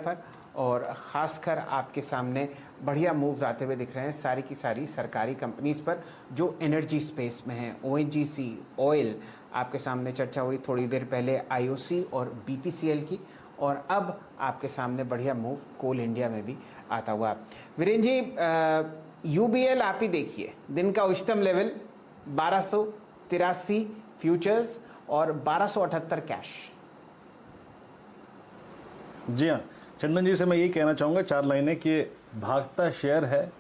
पर, और ख़ासकर आपके सामने बढ़िया मूव्स आते हुए दिख रहे हैं सारी की सारी सरकारी कंपनीज़ पर जो एनर्जी स्पेस में हैं। ONGC, ऑयल, आपके सामने चर्चा हुई थोड़ी देर पहले IOC और BPCL की, और अब आपके सामने बढ़िया मूव कोल इंडिया में भी आता हुआ। वीरेंद्र जी, UBL आप ही देखिए, दिन का उच्चतम लेवल 1283 फ्यूचर्स और 1278 कैश। जी हाँ, चंदन जी से मैं यही कहना चाहूँगा 4 लाइनें कि भागता शेयर है,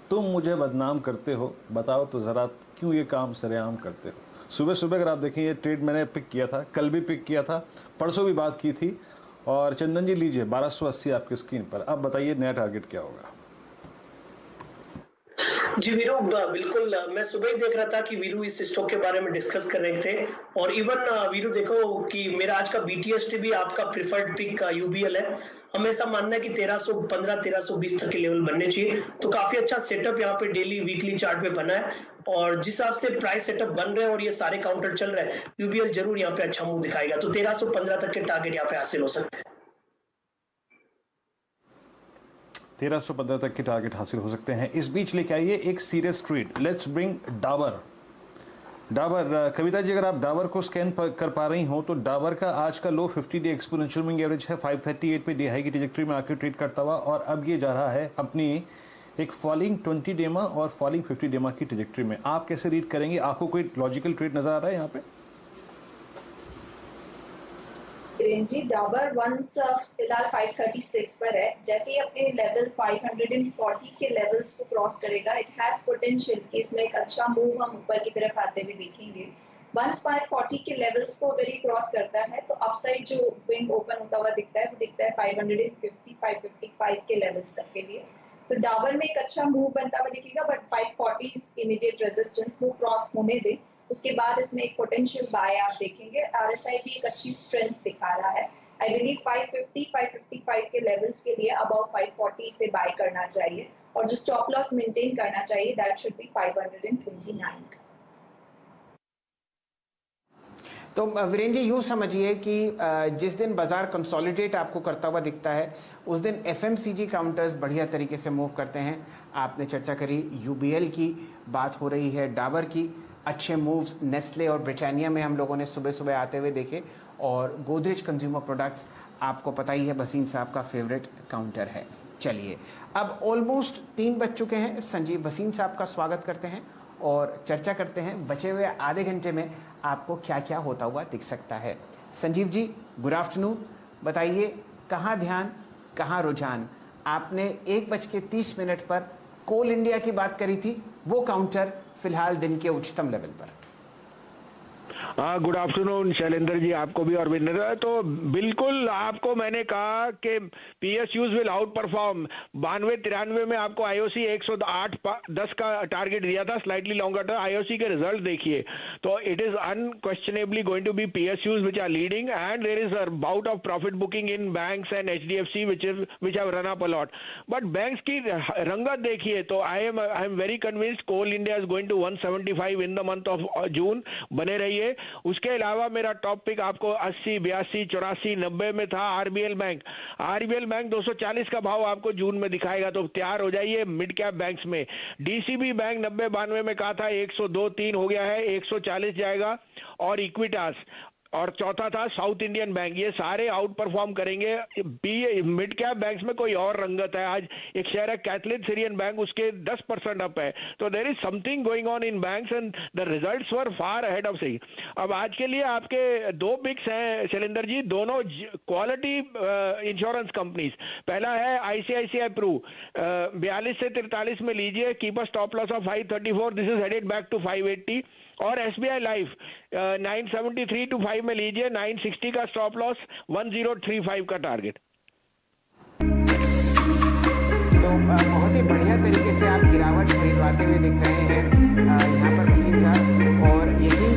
तुम मुझे बदनाम करते हो, बताओ तो ज़रा क्यों ये काम सरेआम करते हो। सुबह सुबह अगर आप देखें ये ट्रेड मैंने पिक किया था, कल भी पिक किया था, परसों भी बात की थी। और चंदन जी लीजिए 1280 आपकी स्क्रीन पर। अब बताइए नया टारगेट क्या होगा। जी वीरू, बिल्कुल मैं सुबह ही देख रहा था कि वीरू इस स्टॉक के बारे में डिस्कस कर रहे थे, और इवन वीरू देखो कि मेरा आज का BTST भी आपका प्रिफर्ड पिक UBL है। हमेशा मानना है कि 1315 1320 तक के लेवल बनने चाहिए, तो काफी अच्छा सेटअप यहाँ पे डेली वीकली चार्ट पे बना है, और जिस हिसाब से प्राइस सेटअप बन रहे हैं और ये सारे काउंटर चल रहे हैं, UBL जरूर यहाँ पे अच्छा मूव दिखाएगा, तो 1315 तक के टारगेट यहाँ पे हासिल हो सकते हैं। 1315 तक के टारगेट हासिल हो सकते हैं। इस बीच लेके आइए एक serious trade, let's bring Dabur. Kavita ji, अगर आप डाबर को स्कैन कर पा रही हो तो डाबर का आज का लो 50 डे एक्सपोनेंशियल मूविंग एवरेज है 538 पे, डे हाई की ट्रैजेक्टरी में आकर ट्रेड करता हुआ, और अब ये जा रहा है अपनी एक फॉलिंग 20 डेमा और फॉलिंग 50 डेमा की ट्रैजेक्टरी में। आप कैसे रीड करेंगे? आपको कोई लॉजिकल ट्रेड नजर आ रहा है यहाँ पे? जी डाबर वंस फिलहाल 536 पर है, जैसे ही अपने लेवल 540 के लेवल्स को क्रॉस करेगा, इट हैज पोटेंशियल कि इसमें एक अच्छा मूव हम ऊपर की तरफ आते हुए देखेंगे। वंस 540 के लेवल्स को अगर ये क्रॉस करता है तो अपसाइड जो विंग ओपन होता हुआ दिखता है वो दिखता है 550 555 के लेवल्स तक के लिए। तो डाबर में एक अच्छा मूव बनता हुआ दिखेगा, बट 540 इमीडिएट रेजिस्टेंस वो क्रॉस होने दे, उसके बाद इसमें एक पोटेंशियल बाय आप देखेंगे। RSI भी एक अच्छी स्ट्रेंथ दिखा रहा है। आई बिलीव 550 555 के लेवल्स के लिए अबाउट 540 से बाय करना चाहिए, और जो स्टॉप लॉस मेंटेन करना चाहिए दैट शुड बी 529। तो वीरेंद्र जी यूँ समझिए कि जिस दिन बाजार कंसोलिडेट आपको करता हुआ दिखता है उस दिन FMCG काउंटर्स बढ़िया तरीके से मूव करते हैं। आपने चर्चा करी UBL की, बात हो रही है डाबर की, अच्छे मूव्स नेस्ले और ब्रिटानिया में हम लोगों ने सुबह सुबह आते हुए देखे, और गोदरेज कंज्यूमर प्रोडक्ट्स आपको पता ही है भसीन साहब का फेवरेट काउंटर है। चलिए अब ऑलमोस्ट 3 बज चुके हैं, संजीव भसीन साहब का स्वागत करते हैं और चर्चा करते हैं बचे हुए आधे घंटे में आपको क्या क्या होता हुआ दिख सकता है। संजीव जी गुड आफ्टरनून, बताइए कहाँ ध्यान कहाँ रुझान। आपने 1:30 पर कोल इंडिया की बात करी थी, वो काउंटर फिलहाल दिन के उच्चतम लेवल पर। गुड आफ्टरनून शैलेंद्र जी, आपको भी और विनर। तो बिल्कुल आपको मैंने कहा कि PSUs विल आउट परफॉर्म। 92-93 में आपको IOC 108.10 का टारगेट दिया था, स्लाइटली लॉन्गर था। IOC के रिजल्ट देखिए तो it is unquestionably going to be PSUs which are leading, and there is a bout of profit booking in banks and HDFC which have run up a lot. But banks की रंगत देखिए तो I am very convinced coal India is going to 175 in the month of June. बने रहिए। उसके अलावा मेरा top pick आपको 80, 82, 84, 90 में था RBL बैंक। RBL बैंक 240 का भाव आपको जून में दिखाएगा, तो तैयार हो जाइए मिड कैप बैंक्स में। DCB बैंक 90-92 में कहा था 102-3 हो गया है, 140 जाएगा। और इक्विटास और चौथा था साउथ इंडियन बैंक। ये सारे आउट परफॉर्म करेंगे। मिड कैप बैंक्स में कोई और रंगत है। आज एक शेयर है कैथलिन सीरियन बैंक, उसके 10% अप है। तो there is something going on in banks and the results were far ahead of सही। अब आज के लिए आपके 2 पिक्स हैं शैलेंद्र जी, दोनों क्वालिटी इंश्योरेंस कंपनीज। पहला है ICICI प्रू, 42 से 43 में लीजिए, keep a stop loss of 534, this is headed back to 580। और SBI लाइफ 973 to 5 में लीजिए, 960 का स्टॉप लॉस, 1035 का टारगेट। तो बहुत ही बढ़िया तरीके से आप गिरावट खरीदवाते हुए दिख रहे हैं यहाँ पर भसीन साहब, और यकीन